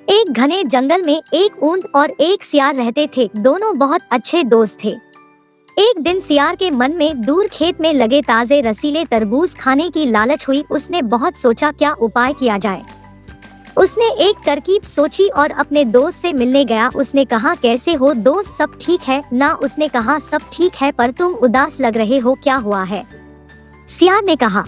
एक घने जंगल में एक ऊंट और एक सियार रहते थे। दोनों बहुत अच्छे दोस्त थे। एक दिन सियार के मन में दूर खेत में लगे ताजे रसीले तरबूज खाने की लालच हुई। उसने बहुत सोचा क्या उपाय किया जाए। उसने एक तरकीब सोची और अपने दोस्त से मिलने गया। उसने कहा, कैसे हो दोस्त, सब ठीक है ना? उसने कहा, सब ठीक है, पर तुम उदास लग रहे हो, क्या हुआ है? सियार ने कहा,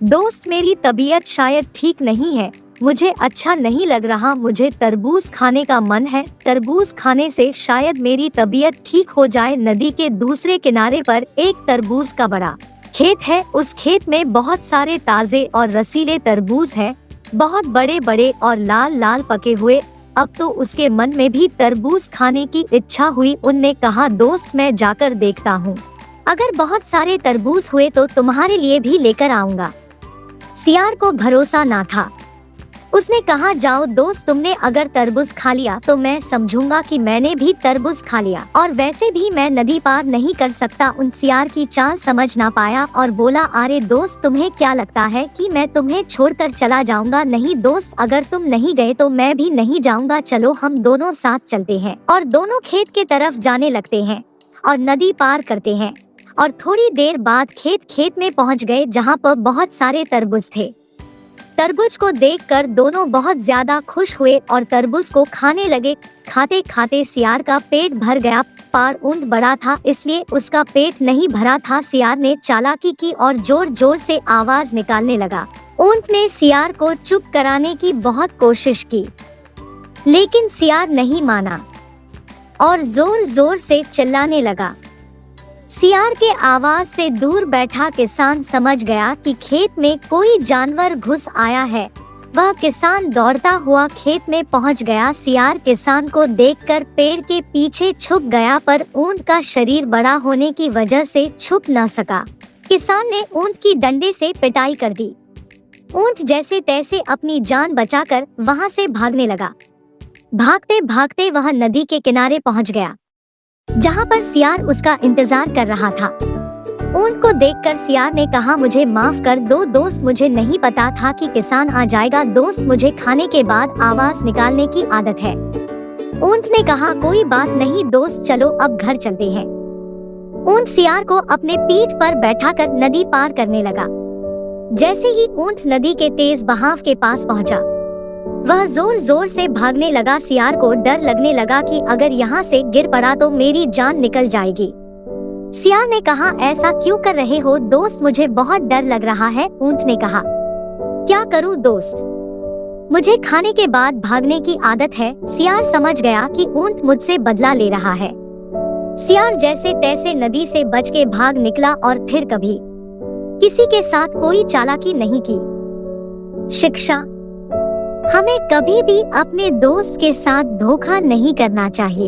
दोस्त मेरी तबीयत शायद ठीक नहीं है, मुझे अच्छा नहीं लग रहा, मुझे तरबूज खाने का मन है। तरबूज खाने से शायद मेरी तबीयत ठीक हो जाए। नदी के दूसरे किनारे पर एक तरबूज का बड़ा खेत है। उस खेत में बहुत सारे ताजे और रसीले तरबूज हैं, बहुत बड़े बड़े और लाल लाल पके हुए। अब तो उसके मन में भी तरबूज खाने की इच्छा हुई। उनने कहा, दोस्त मैं जाकर देखता हूँ, अगर बहुत सारे तरबूज हुए तो तुम्हारे लिए भी लेकर आऊंगा। सियार को भरोसा ना था। उसने कहा, जाओ दोस्त, तुमने अगर तरबूज खा लिया तो मैं समझूंगा कि मैंने भी तरबूज खा लिया, और वैसे भी मैं नदी पार नहीं कर सकता। उन सियार की चाल समझ ना पाया और बोला, अरे दोस्त, तुम्हें क्या लगता है कि मैं तुम्हें छोड़कर चला जाऊंगा? नहीं दोस्त, अगर तुम नहीं गए तो मैं भी नहीं जाऊंगा। चलो हम दोनों साथ चलते हैं। और दोनों खेत के तरफ जाने लगते हैं और नदी पार करते हैं। और थोड़ी देर बाद खेत में पहुंच गए जहां पर बहुत सारे तरबूज थे। तरबूज को देखकर दोनों बहुत ज्यादा खुश हुए और तरबूज को खाने लगे। खाते खाते सियार का पेट भर गया, पर ऊंट बड़ा था इसलिए उसका पेट नहीं भरा था। सियार ने चालाकी की और जोर जोर से आवाज निकालने लगा। ऊंट ने सियार को चुप कराने की बहुत कोशिश की, लेकिन सियार नहीं माना और जोर जोर से चिल्लाने लगा। सियार के आवाज से दूर बैठा किसान समझ गया कि खेत में कोई जानवर घुस आया है। वह किसान दौड़ता हुआ खेत में पहुंच गया। सियार किसान को देखकर पेड़ के पीछे छुप गया, पर ऊंट का शरीर बड़ा होने की वजह से छुप न सका। किसान ने ऊंट की डंडे से पिटाई कर दी। ऊंट जैसे तैसे अपनी जान बचाकर वहां से भागने लगा। भागते भागते वह नदी के किनारे पहुंच गया, जहां पर सियार उसका इंतजार कर रहा था। ऊंट को देखकर सियार ने कहा, मुझे माफ कर दो दोस्त, मुझे नहीं पता था कि किसान आ जाएगा। दोस्त, मुझे खाने के बाद आवाज निकालने की आदत है। ऊंट ने कहा, कोई बात नहीं दोस्त, चलो अब घर चलते हैं। ऊंट सियार को अपने पीठ पर बैठाकर नदी पार करने लगा। जैसे ही ऊंट नदी के तेज बहाव के पास पहुंचा, वह जोर जोर से भागने लगा। सियार को डर लगने लगा कि अगर यहाँ से गिर पड़ा तो मेरी जान निकल जाएगी। सियार ने कहा, ऐसा क्यों कर रहे हो दोस्त, मुझे बहुत डर लग रहा है। ऊंट ने कहा, क्या करूं दोस्त, मुझे खाने के बाद भागने की आदत है। सियार समझ गया कि ऊंट मुझसे बदला ले रहा है। सियार जैसे तैसे नदी से बच के भाग निकला और फिर कभी किसी के साथ कोई चालाकी नहीं की। शिक्षा, हमें कभी भी अपने दोस्त के साथ धोखा नहीं करना चाहिए।